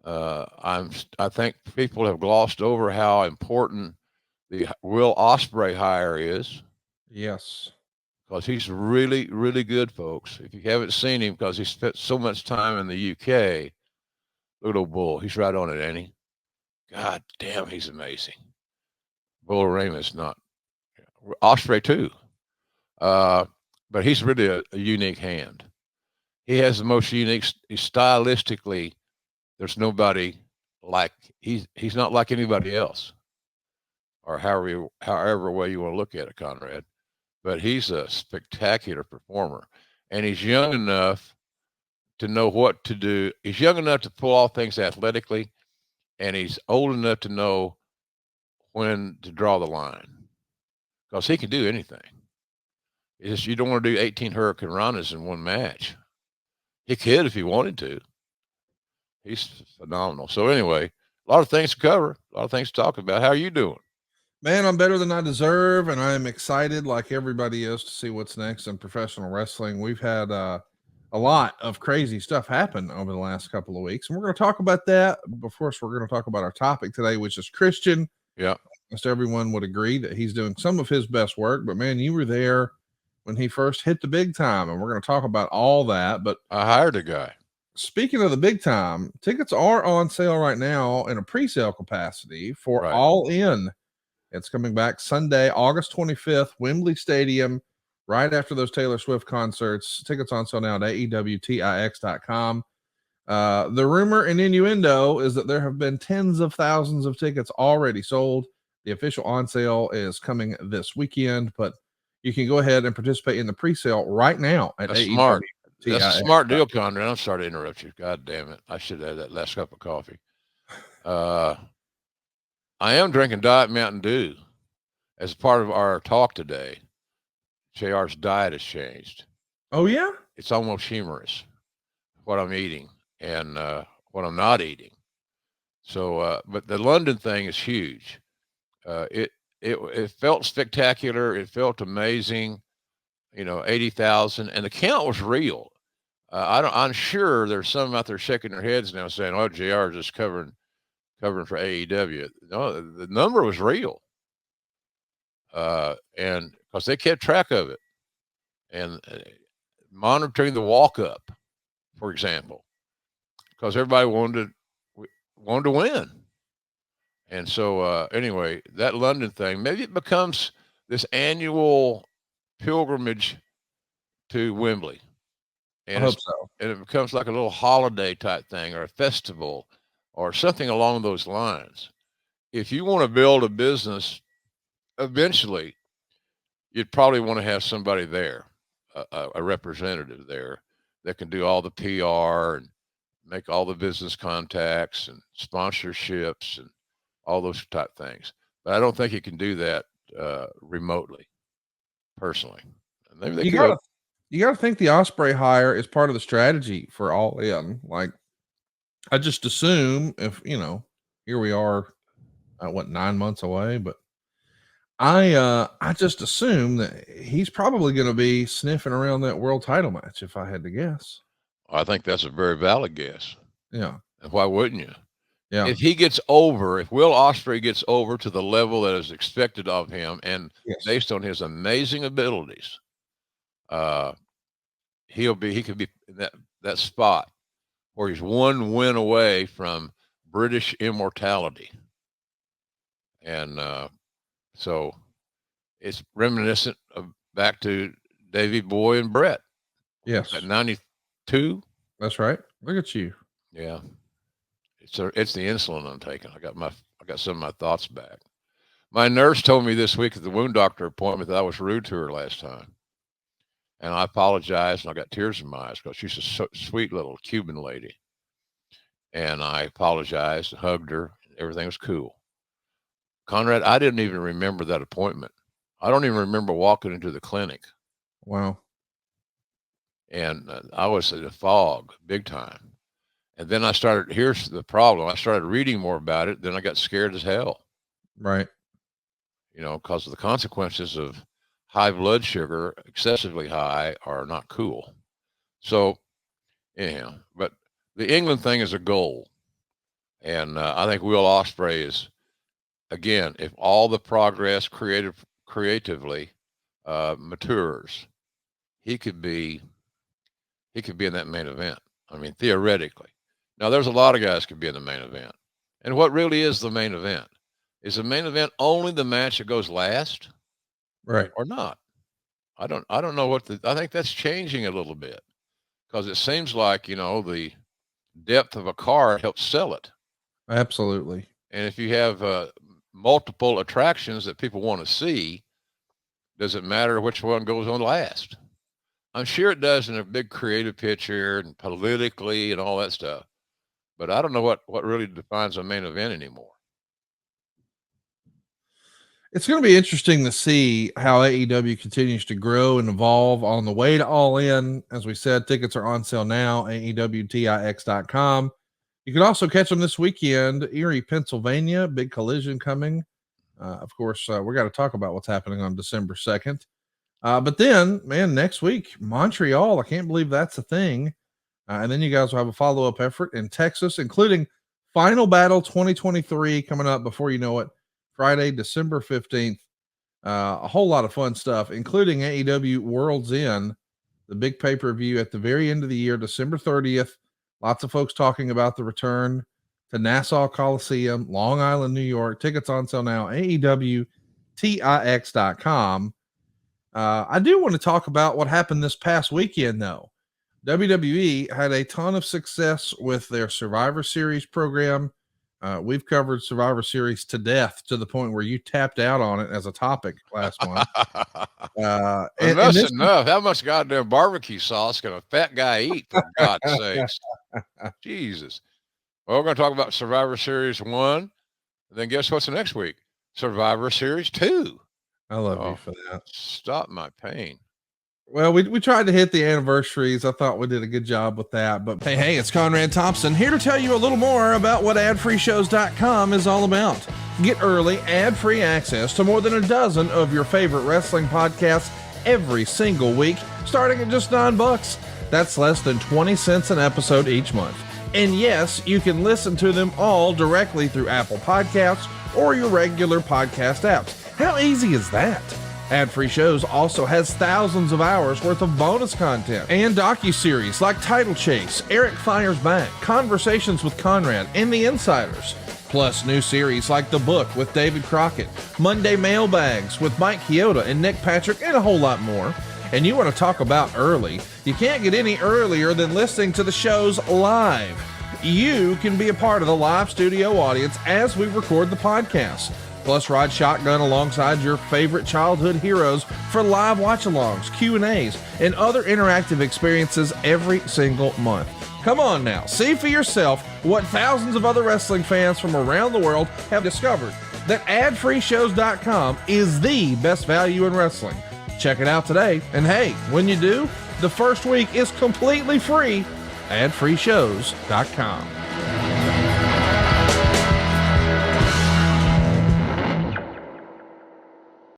I think people have glossed over how important the Will Ospreay hire is Yes. because he's really, really good, folks. If you haven't seen him, because he spent so much time in the UK, look at old Bull. He's right on it, ain't he? God damn, he's amazing. Bull Raymond's not. Osprey too. Uh, but he's really a unique hand. He has the most unique, stylistically, there's nobody like, he's not like anybody else, or however way you want to look at it, Conrad. But he's a spectacular performer, and he's young enough to know what to do. He's young enough to pull off things athletically, and he's old enough to know when to draw the line because he can do anything. It's just you don't want to do 18 Hurricane Ranas in one match. He could if he wanted to. He's phenomenal. So anyway, a lot of things to cover, a lot of things to talk about. How are you doing? Man, I'm better than I deserve, and I am excited, like everybody is, to see what's next in professional wrestling. We've had a lot of crazy stuff happen over the last couple of weeks, and we're going to talk about that. But of course, we're going to talk about our topic today, which is Christian. Yeah, Almost everyone would agree that he's doing some of his best work, but man, you were there when he first hit the big time, and we're going to talk about all that. But I hired a guy. speaking of the big time, tickets are on sale right now in a pre-sale capacity for Right. All In. It's coming back Sunday, August 25th, Wembley Stadium, right after those Taylor Swift concerts. Tickets on sale now at AEWTIX.com. The rumor and innuendo is that there have been tens of thousands of tickets already sold. The official on sale is coming this weekend, but you can go ahead and participate in the pre-sale right now at That's smart. That's a smart AEWTIX.com. deal, Conrad. I'm sorry to interrupt you. God damn it. I should have had that last cup of coffee. Uh, I am drinking Diet Mountain Dew as part of our talk today. JR's diet has changed. Oh, yeah? It's almost humorous what I'm eating and what I'm not eating. So, but the London thing is huge. It felt spectacular. It felt amazing. 80,000, and the count was real. I'm sure there's some out there shaking their heads now, saying, "Oh, Jr. is just covering for AEW." No, the number was real, and because they kept track of it and monitoring the walk up, for example, because everybody wanted to win. And so, anyway, that London thing, maybe it becomes this annual pilgrimage to Wembley, I and hope so. it becomes like a little holiday type thing or a festival or something along those lines. If you want to build a business, eventually, you'd probably want to have somebody there, a representative there that can do all the PR and make all the business contacts and sponsorships and all those type things. But I don't think you can do that remotely, personally. Maybe they You could. gotta you gotta think the Osprey hire is part of the strategy for All In. Like, I just assume, if here we are, what, 9 months away, but I just assume that he's probably going to be sniffing around that world title match, if I had to guess. I think that's a very valid guess. Yeah, And why wouldn't you? yeah, If Will Ospreay gets over to the level that is expected of him, and yes. based on his amazing abilities, uh, he could be in that spot where he's one win away from British immortality, and so it's reminiscent of back to Davy Boy and Brett at Yes, 92. that's right. Look at you. Yeah, it's the insulin I'm taking. I got some of my thoughts back. My nurse told me this week at the wound doctor appointment that I was rude to her last time, and I apologized, and I got tears in my eyes because she's a sweet little Cuban lady, and I apologized, and hugged her, and everything was cool. Conrad, I didn't even remember that appointment. I don't even remember walking into the clinic, Wow. and I was in a fog big time. And then I started. Here's the problem: I started reading more about it. Then I got scared as hell, Right. because of the consequences of high blood sugar, excessively high, are not cool. So anyhow, but the England thing is a goal. And I think Will Ospreay is, again, if all the progress creatively matures, he could be in that main event. I mean, theoretically. Now, there's a lot of guys could be in the main event. And what really is the main event? Is the main event only the match that goes last, Right. or not? I don't know I think that's changing a little bit, because it seems like, the depth of a card helps sell it. Absolutely. And if you have multiple attractions that people want to see, does it matter which one goes on last? I'm sure it does in a big creative picture and politically and all that stuff. But I don't know what really defines a main event anymore. It's going to be interesting to see how AEW continues to grow and evolve on the way to All In. As we said, tickets are on sale now, AEWTIX.com. You can also catch them this weekend, Erie, Pennsylvania, big collision coming. Of course, we got to talk about what's happening on December 2nd. But then, man, next week, Montreal, I can't believe that's a thing. And then you guys will have a follow-up effort in Texas, including Final Battle 2023 coming up before you know it, Friday, December 15th. A whole lot of fun stuff, including AEW World's End, the big pay-per-view at the very end of the year, December 30th. Lots of folks talking about the return to Nassau Coliseum, Long Island, New York. Tickets on sale now, AEWTIX.com. I do want to talk about what happened this past weekend, though. WWE had a ton of success with their Survivor Series program. We've covered Survivor Series to death, to the point where you tapped out on it as a topic last month. That's enough. How much goddamn barbecue sauce can a fat guy eat, for God's sakes? Jesus. Well, we're going to talk about Survivor Series 1. And then guess what's the next week? Survivor Series 2. I love you for that. Stop my pain. Well, we tried to hit the anniversaries. I thought we did a good job with that. But hey, it's Conrad Thompson here to tell you a little more about what AdFreeShows.com is all about. Get early, ad-free access to more than a dozen of your favorite wrestling podcasts every single week, starting at just $9. That's less than 20 cents an episode each month. And yes, you can listen to them all directly through Apple Podcasts or your regular podcast apps. How easy is that? AdFree Shows also has thousands of hours worth of bonus content and docuseries like Title Chase, Eric Fires Back, Conversations with Conrad, and The Insiders. Plus new series like The Book with David Crockett, Monday Mailbags with Mike Chioda and Nick Patrick, and a whole lot more. And you want to talk about early? You can't get any earlier than listening to the shows live. You can be a part of the live studio audience as we record the podcast. Plus, ride shotgun alongside your favorite childhood heroes for live watch-alongs, Q&As, and other interactive experiences every single month. Come on now, see for yourself what thousands of other wrestling fans from around the world have discovered, that AdFreeShows.com is the best value in wrestling. Check it out today, and hey, when you do, the first week is completely free. AdFreeShows.com.